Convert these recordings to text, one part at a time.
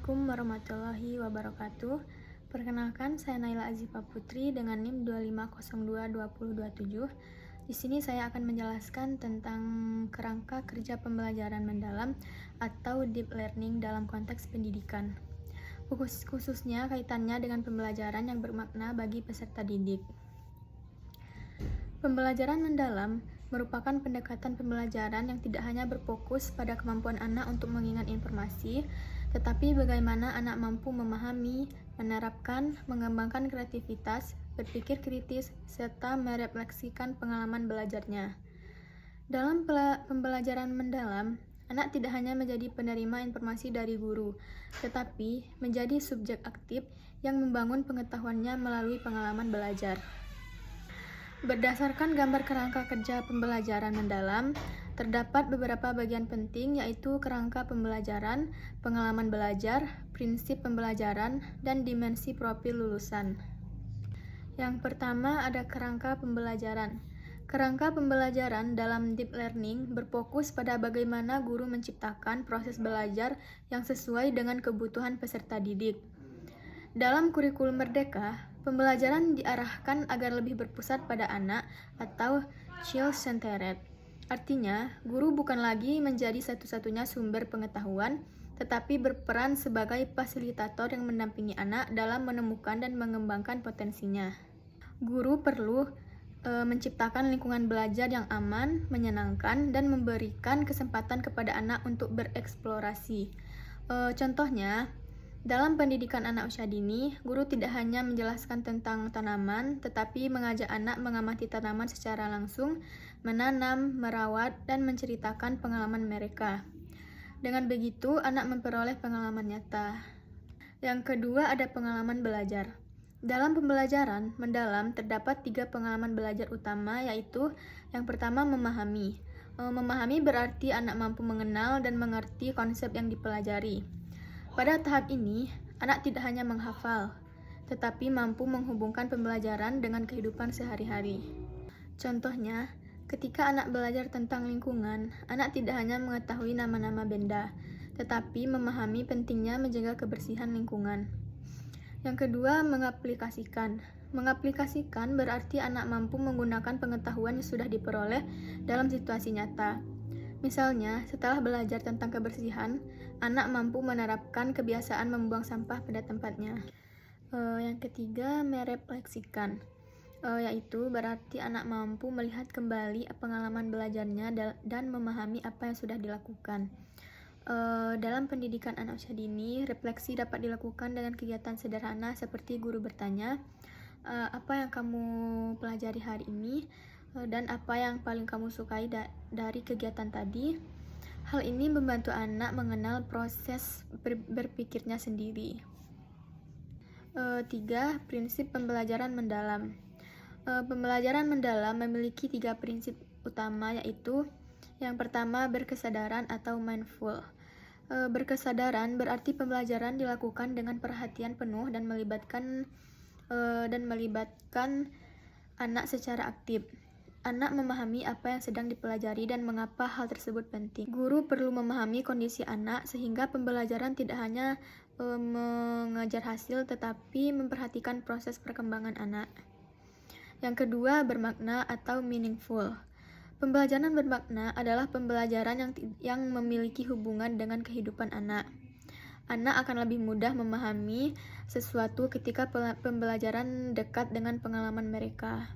Assalamualaikum warahmatullahi wabarakatuh. Perkenalkan, saya Naila Azifa Putri dengan NIM 25022027. Di sini saya akan menjelaskan tentang kerangka kerja pembelajaran mendalam atau deep learning dalam konteks pendidikan. Khususnya kaitannya dengan pembelajaran yang bermakna bagi peserta didik. Pembelajaran mendalam merupakan pendekatan pembelajaran yang tidak hanya berfokus pada kemampuan anak untuk mengingat informasi, tetapi bagaimana anak mampu memahami, menerapkan, mengembangkan kreativitas, berpikir kritis, serta merefleksikan pengalaman belajarnya. Dalam pembelajaran mendalam, anak tidak hanya menjadi penerima informasi dari guru, tetapi menjadi subjek aktif yang membangun pengetahuannya melalui pengalaman belajar. Berdasarkan gambar kerangka kerja pembelajaran mendalam, terdapat beberapa bagian penting yaitu kerangka pembelajaran, pengalaman belajar, prinsip pembelajaran, dan dimensi profil lulusan. Yang pertama ada kerangka pembelajaran. Kerangka pembelajaran dalam deep learning berfokus pada bagaimana guru menciptakan proses belajar yang sesuai dengan kebutuhan peserta didik. Dalam kurikulum Merdeka, pembelajaran diarahkan agar lebih berpusat pada anak atau child-centered. Artinya, guru bukan lagi menjadi satu-satunya sumber pengetahuan, tetapi berperan sebagai fasilitator yang mendampingi anak dalam menemukan dan mengembangkan potensinya. Guru perlu menciptakan lingkungan belajar yang aman, menyenangkan, dan memberikan kesempatan kepada anak untuk bereksplorasi. Contohnya, dalam pendidikan anak usia dini, guru tidak hanya menjelaskan tentang tanaman, tetapi mengajak anak mengamati tanaman secara langsung, menanam, merawat, dan menceritakan pengalaman mereka. Dengan begitu, anak memperoleh pengalaman nyata. Yang kedua ada pengalaman belajar. Dalam pembelajaran mendalam terdapat 3 pengalaman belajar utama, yaitu yang pertama memahami. Memahami berarti anak mampu mengenal dan mengerti konsep yang dipelajari. Pada tahap ini, anak tidak hanya menghafal, tetapi mampu menghubungkan pembelajaran dengan kehidupan sehari-hari. Contohnya, ketika anak belajar tentang lingkungan, anak tidak hanya mengetahui nama-nama benda, tetapi memahami pentingnya menjaga kebersihan lingkungan. Yang kedua, mengaplikasikan. Mengaplikasikan berarti anak mampu menggunakan pengetahuan yang sudah diperoleh dalam situasi nyata. Misalnya, setelah belajar tentang kebersihan, anak mampu menerapkan kebiasaan membuang sampah pada tempatnya. Yang ketiga, merefleksikan, yaitu berarti anak mampu melihat kembali pengalaman belajarnya dan memahami apa yang sudah dilakukan. Dalam pendidikan anak usia dini, refleksi dapat dilakukan dengan kegiatan sederhana seperti guru bertanya, apa yang kamu pelajari hari ini? Dan apa yang paling kamu sukai dari kegiatan tadi. Hal ini membantu anak mengenal proses berpikirnya sendiri. 3. Prinsip pembelajaran mendalam. Pembelajaran mendalam memiliki 3 prinsip utama, yaitu yang pertama berkesadaran atau mindful. Berkesadaran berarti pembelajaran dilakukan dengan perhatian penuh dan melibatkan anak secara aktif. Anak memahami apa yang sedang dipelajari dan mengapa hal tersebut penting. Guru perlu memahami kondisi anak sehingga pembelajaran tidak hanya mengejar hasil tetapi memperhatikan proses perkembangan anak. Yang kedua, bermakna atau meaningful. Pembelajaran bermakna adalah pembelajaran yang memiliki hubungan dengan kehidupan anak. Anak akan lebih mudah memahami sesuatu ketika pembelajaran dekat dengan pengalaman mereka.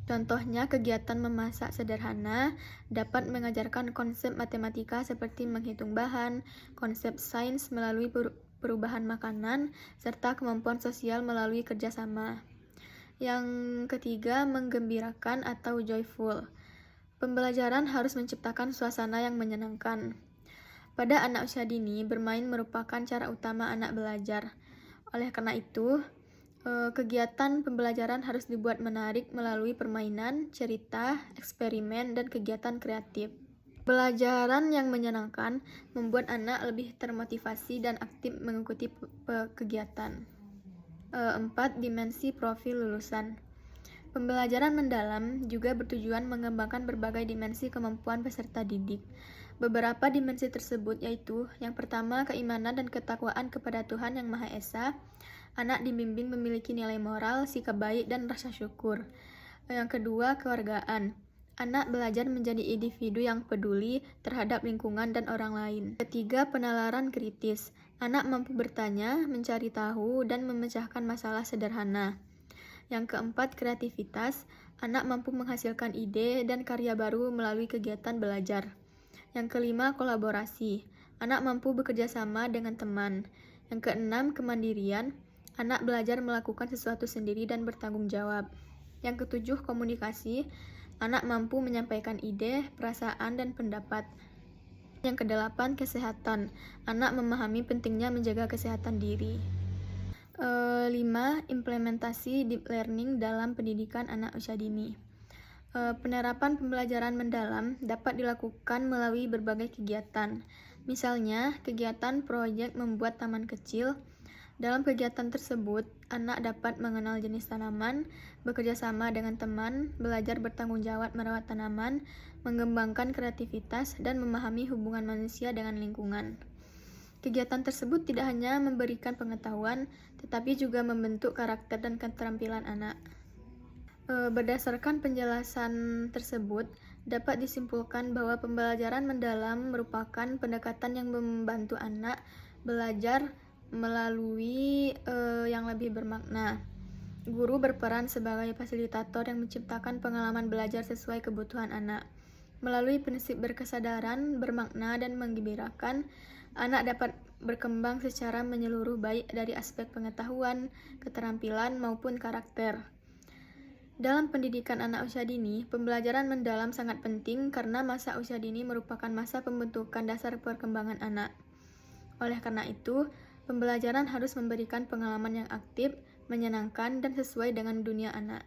Contohnya, kegiatan memasak sederhana dapat mengajarkan konsep matematika seperti menghitung bahan, konsep sains melalui perubahan makanan, serta kemampuan sosial melalui kerjasama. Yang ketiga, menggembirakan atau joyful. Pembelajaran harus menciptakan suasana yang menyenangkan. Pada anak usia dini, bermain merupakan cara utama anak belajar. Oleh karena itu, kegiatan pembelajaran harus dibuat menarik melalui permainan, cerita, eksperimen, dan kegiatan kreatif. Pembelajaran yang menyenangkan membuat anak lebih termotivasi dan aktif mengikuti kegiatan. 4. Dimensi profil lulusan. Pembelajaran mendalam juga bertujuan mengembangkan berbagai dimensi kemampuan peserta didik. Beberapa dimensi tersebut yaitu, yang pertama, keimanan dan ketakwaan kepada Tuhan Yang Maha Esa. Anak dibimbing memiliki nilai moral, sikap baik, dan rasa syukur. Yang kedua, keluargaan. Anak belajar menjadi individu yang peduli terhadap lingkungan dan orang lain. Ketiga, penalaran kritis. Anak mampu bertanya, mencari tahu, dan memecahkan masalah sederhana. Yang keempat, kreativitas. Anak mampu menghasilkan ide dan karya baru melalui kegiatan belajar. Yang kelima, kolaborasi. Anak mampu bekerja sama dengan teman. Yang keenam, kemandirian. Anak belajar melakukan sesuatu sendiri dan bertanggung jawab. Yang ketujuh, komunikasi. Anak mampu menyampaikan ide, perasaan, dan pendapat. Yang kedelapan, kesehatan. Anak memahami pentingnya menjaga kesehatan diri. 5. Implementasi deep learning dalam pendidikan anak usia dini. Penerapan pembelajaran mendalam dapat dilakukan melalui berbagai kegiatan. Misalnya, kegiatan proyek membuat taman kecil. Dalam kegiatan tersebut, anak dapat mengenal jenis tanaman, bekerja sama dengan teman, belajar bertanggung jawab merawat tanaman, mengembangkan kreativitas, dan memahami hubungan manusia dengan lingkungan. Kegiatan tersebut tidak hanya memberikan pengetahuan, tetapi juga membentuk karakter dan keterampilan anak. Berdasarkan penjelasan tersebut, dapat disimpulkan bahwa pembelajaran mendalam merupakan pendekatan yang membantu anak belajar melalui yang lebih bermakna. Guru berperan sebagai fasilitator yang menciptakan pengalaman belajar sesuai kebutuhan anak. Melalui prinsip berkesadaran, bermakna, dan menggembirakan, anak dapat berkembang secara menyeluruh baik dari aspek pengetahuan, keterampilan, maupun karakter. Dalam pendidikan anak usia dini, pembelajaran mendalam sangat penting karena masa usia dini merupakan masa pembentukan dasar perkembangan anak. Oleh karena itu, pembelajaran harus memberikan pengalaman yang aktif, menyenangkan, dan sesuai dengan dunia anak.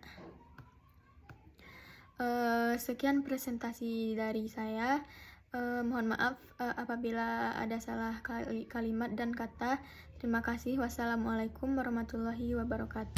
Sekian presentasi dari saya. Mohon maaf apabila ada salah kalimat dan kata. Terima kasih. Wassalamualaikum warahmatullahi wabarakatuh.